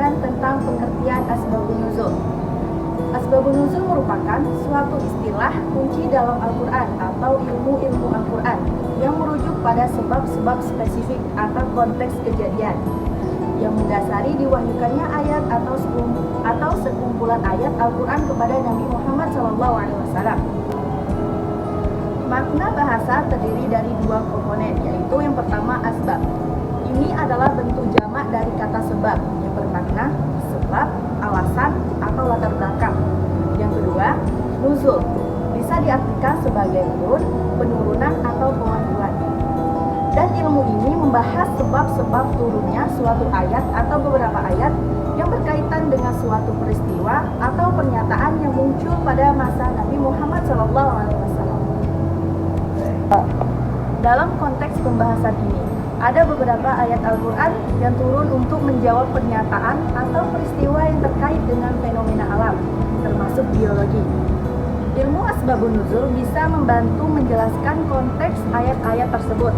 menjelaskan tentang pengertian asbabun nuzul. Asbabun nuzul merupakan suatu istilah kunci dalam Al-Quran atau ilmu-ilmu Al-Quran yang merujuk pada sebab-sebab spesifik atau konteks kejadian yang mendasari diwahyukannya ayat atau sekumpulan ayat Al-Quran kepada Nabi Muhammad SAW. Makna bahasa terdiri dari dua komponen, yaitu yang pertama asbab. Ini adalah bentuk jamak dari kata sebab yang bermakna sebab, alasan, atau latar belakang. Yang kedua, nuzul, bisa diartikan sebagai turun, penurunan, atau pewantuan. Dan ilmu ini membahas sebab-sebab turunnya suatu ayat atau beberapa ayat yang berkaitan dengan suatu peristiwa atau pernyataan yang muncul pada masa Nabi Muhammad SAW. Dalam konteks pembahasan ini, ada beberapa ayat Al-Quran yang turun untuk menjawab pernyataan atau peristiwa yang terkait dengan fenomena alam, termasuk biologi. Ilmu asbabun nuzul bisa membantu menjelaskan konteks ayat-ayat tersebut,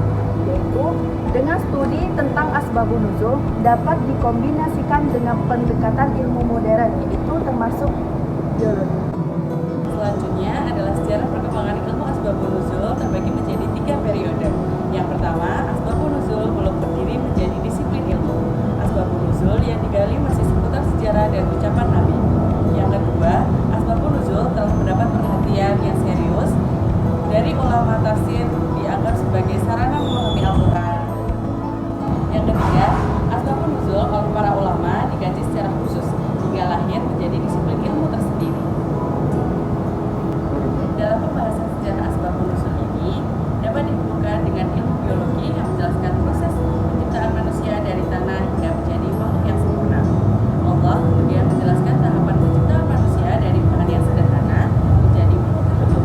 yaitu dengan studi tentang asbabun nuzul dapat dikombinasikan dengan pendekatan ilmu modern, yaitu termasuk biologi. Selanjutnya adalah sejarah perkembangan ilmu asbabun nuzul terbagi menjadi 3 periode. Yang pertama, asbabun nuzul belum berdiri menjadi disiplin ilmu. Asbabun nuzul yang digali masih seputar sejarah dan ucapan Nabi. Yang kedua, asbabun nuzul telah mendapat perhatian yang serius dari ulama tafsir, dianggap sebagai sarana memahami Al-Quran. Yang ketiga, asbabun nuzul oleh para ulama dikaji secara khusus hingga lahir menjadi disiplin ilmu tersendiri. Dalam pembahasan sejarah asbabun nuzul ini dapat dihubungkan dengan ilmu biologi yang menjelaskan proses penciptaan manusia dari tanah hingga menjadi makhluk yang sempurna. Allah kemudian menjelaskan tahapan penciptaan manusia dari bahan yang sederhana menjadi makhluk hidup.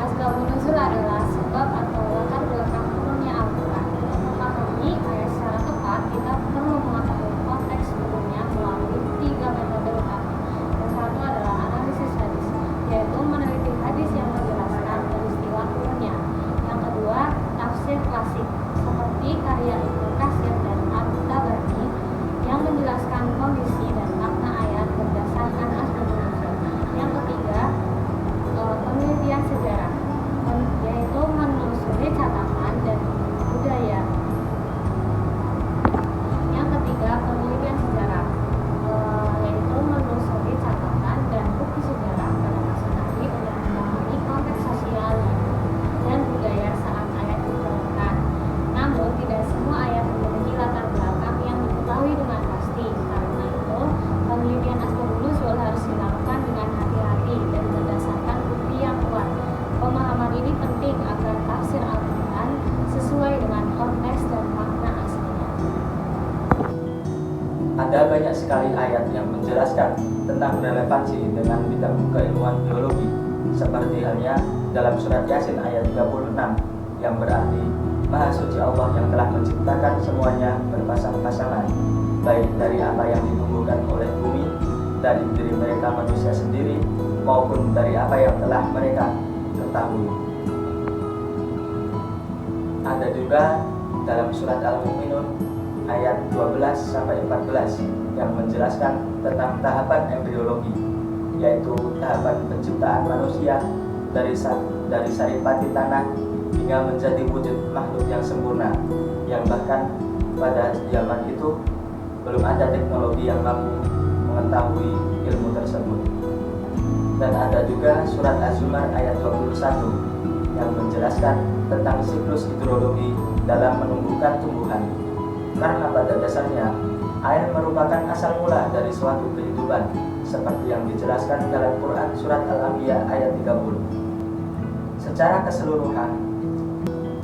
Asbabun nuzul adalah sebab atau latar belakang turunnya Al-Quran. Untuk memahami ayat secara tepat, kita perlu mengetahui konteks turunnya melalui 3 metode utama. Yang satu adalah analisis hadis, yaitu meneliti hadis yang menjelaskan peristiwa turunnya. Yang kedua, tafsir klasik, seperti karya Ibnu Katsir dan At-Tabari yang menjelaskan kondisi dan makna ayat berdasarkan asbabun nuzul. Yang ketiga, penelitian sejarah, yaitu menelusuri catatan dan budaya. Yang ketiga, penelitian sejarah, yaitu menelusuri catatan dan bukti sejarah pada masa Nabi untuk memahami konteks sosial dan budaya saat ayat diturunkan. Namun, tidak semua ayat memiliki latar belakang yang diketahui dengan pasti. Karena itu, penelitian asbabun nuzul harus dilakukan dengan hati-hati dan berdasarkan bukti yang kuat. Pemahaman ini penting agar tafsir Al-Quran sesuai dengan konteks dan makna aslinya. Ada banyak sekali ayat yang menjelaskan tentang relevansi dengan bidang keilmuan biologi, seperti halnya dalam surat Yasin ayat 36 yang berarti Maha Suci Allah yang telah menciptakan semuanya berpasang-pasangan, baik dari apa yang ditumbuhkan oleh bumi, dari diri mereka manusia sendiri, maupun dari apa yang telah mereka ketahui. Ada juga dalam surat Al-Mu'minun ayat 12-14 yang menjelaskan tentang tahapan embriologi, yaitu tahapan penciptaan manusia dari saripati tanah hingga menjadi wujud makhluk yang sempurna, yang bahkan pada zaman itu belum ada teknologi yang mampu mengetahui ilmu tersebut. Dan ada juga surat Az-Zumar ayat 21 yang menjelaskan tentang siklus hidrologi dalam menumbuhkan tumbuhan. Karena pada dasarnya air merupakan asal mula dari suatu kehidupan, seperti yang dijelaskan dalam Quran surat Al-Anbiya ayat 30. Secara keseluruhan,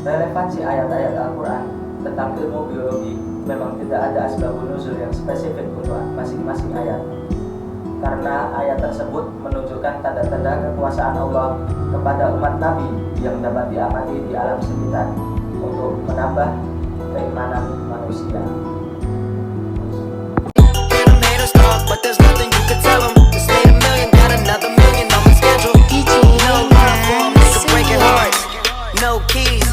relevansi ayat-ayat Al-Quran tentang ilmu biologi memang tidak ada asbabun nuzul yang spesifik untuk masing-masing ayat, karena ayat tersebut menunjukkan tanda-tanda kekuasaan Allah kepada umat Nabi yang dapat diamati di alam sekitar untuk menambah keimanan manusia. No keys,